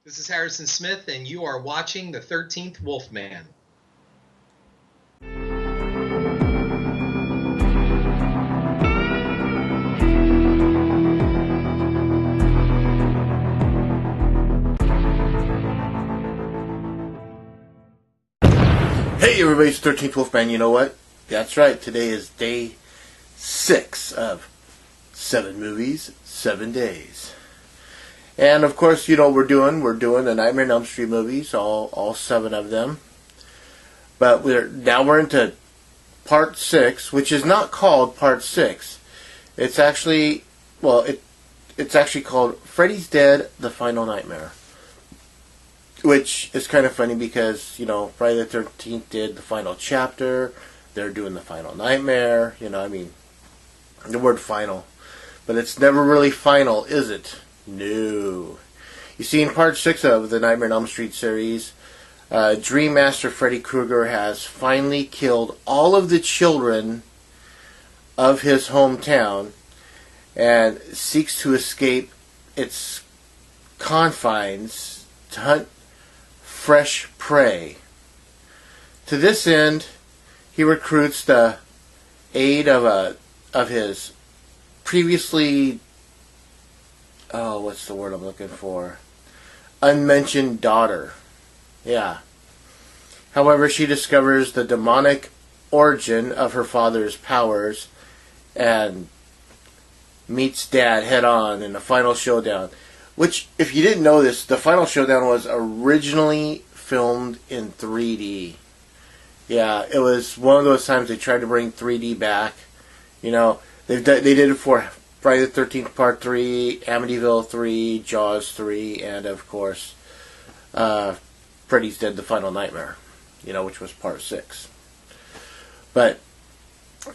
This is Harrison Smith, and you are watching The 13th Wolfman. Hey everybody, it's 13th Wolfman. You know what? That's right, today is day 6 of 7 movies, 7 days. And of course, you know what we're doing the Nightmare on Elm Street movies, all 7 of them. But we're into part 6, which is not called part 6. It's actually, it's actually called Freddy's Dead, The Final Nightmare. Which is kind of funny because, you know, Friday the 13th did the final chapter. They're doing the final nightmare. You know, I mean, the word final. But it's never really final, is it? No. You see, in part 6 of the Nightmare on Elm Street series, Dream Master Freddy Krueger has finally killed all of the children of his hometown and seeks to escape its confines to hunt fresh prey. To this end, he recruits the aid of his previously, what's the word I'm looking for? Unmentioned daughter. Yeah. However, she discovers the demonic origin of her father's powers and meets Dad head on in the final showdown. Which, if you didn't know this, the final showdown was originally filmed in 3D. Yeah, it was one of those times they tried to bring 3D back. You know, they did it for Friday the 13th Part 3, Amityville 3, Jaws 3, and of course, Freddy's Dead, The Final Nightmare. You know, which was Part 6. But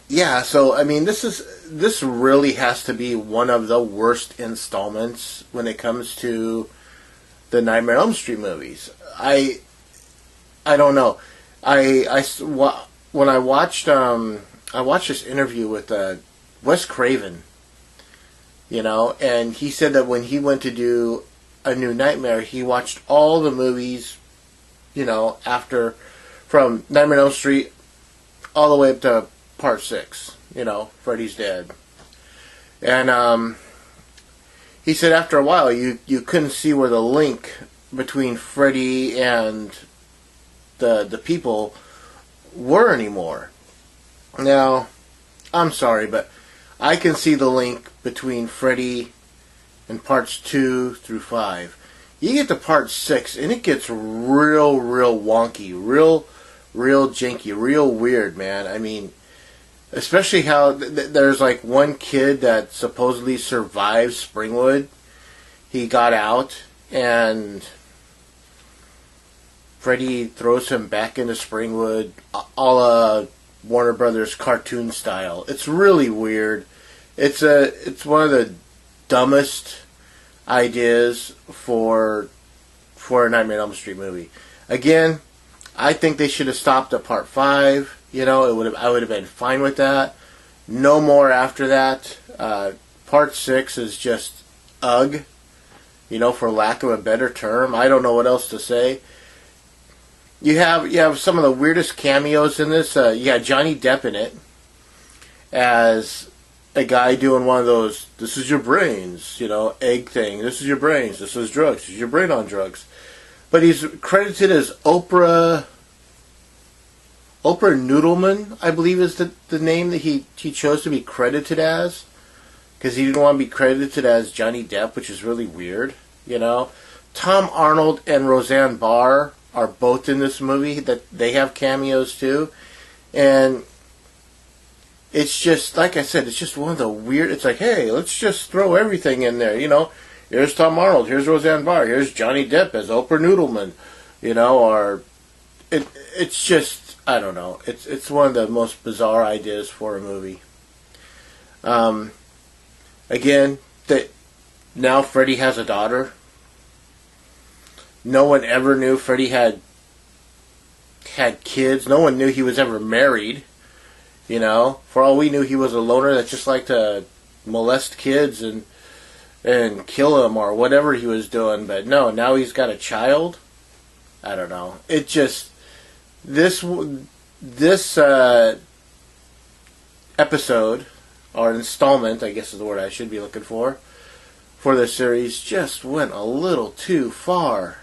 yeah, so I mean, this really has to be one of the worst installments when it comes to the Nightmare on Elm Street movies. I don't know. When I watched this interview with Wes Craven, you know, and he said that when he went to do A New Nightmare, he watched all the movies, you know, from Nightmare on Elm Street all the way up to Part 6, you know, Freddy's Dead. And he said after a while you couldn't see where the link between Freddy and the people were anymore. Now, I'm sorry, but I can see the link between Freddy and parts 2 through 5. You get to part 6 and it gets real wonky, real janky, real weird, man. I mean, especially how there's like one kid that supposedly survived Springwood. He got out and Freddy throws him back into Springwood a la Warner Brothers cartoon style. It's really weird. It's one of the dumbest ideas for a Nightmare on Elm Street movie. Again, I think they should have stopped at part 5. You know, I would have been fine with that. No more after that. Part 6 is just ugh. You know, for lack of a better term. I don't know what else to say. You have some of the weirdest cameos in this. You got Johnny Depp in it as a guy doing one of those, this is your brains, you know, egg thing. This is your brains. This is drugs. This is your brain on drugs. But he's credited as Oprah Noodleman, I believe is the name that he chose to be credited as. Because he didn't want to be credited as Johnny Depp, which is really weird, you know. Tom Arnold and Roseanne Barr are both in this movie. That they have cameos too. And it's just, like I said, it's just one of the weird, it's like, hey, let's just throw everything in there, you know. Here's Tom Arnold, here's Roseanne Barr, here's Johnny Depp as Oprah Noodleman, you know, or it's just, I don't know. It's one of the most bizarre ideas for a movie. Again, that now Freddy has a daughter. No one ever knew Freddy had kids. No one knew he was ever married. You know, for all we knew, he was a loner that just liked to molest kids and and kill him or whatever he was doing. But no, now he's got a child. I don't know. It just this episode or installment, I guess is the word I should be looking for this series, just went a little too far.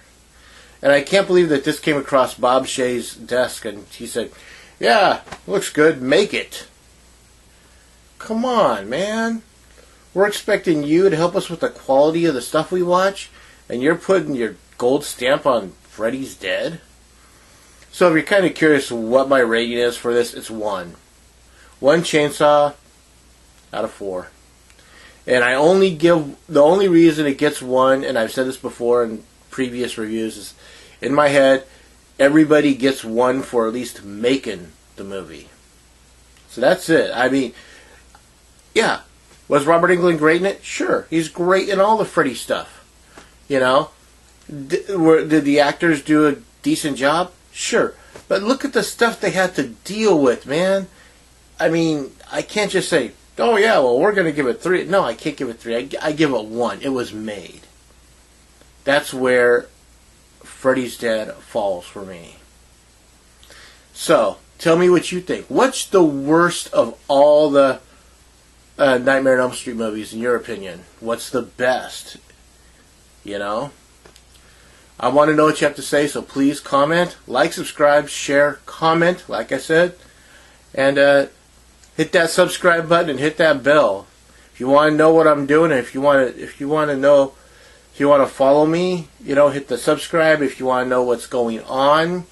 And I can't believe that this came across Bob Shea's desk and he said, "Yeah, looks good, make it." Come on, man. We're expecting you to help us with the quality of the stuff we watch, and you're putting your gold stamp on Freddy's Dead? So if you're kind of curious what my rating is for this, it's 1. 1 chainsaw out of 4. And I only give, the only reason it gets 1, and I've said this before in previous reviews, is in my head, everybody gets 1 for at least making the movie. So that's it. I mean, yeah. Was Robert Englund great in it? Sure. He's great in all the Freddy stuff. You know? Did the actors do a decent job? Sure. But look at the stuff they had to deal with, man. I mean, I can't just say, "Oh yeah, well we're going to give it 3. No, I can't give it 3. I give it 1. It was made. That's where Freddy's Dead falls for me. So, tell me what you think. What's the worst of all the Nightmare on Elm Street movies in your opinion? What's the best? You know? I want to know what you have to say, so please comment, like, subscribe, share, comment, like I said. And hit that subscribe button and hit that bell. If you want to know what I'm doing, and if you want to follow me, you know, hit the subscribe. If you want to know what's going on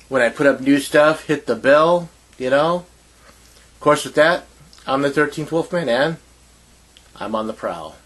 when I put up new stuff, hit the bell, you know. Of course, with that, I'm the 13th Wolfman, and I'm on the prowl.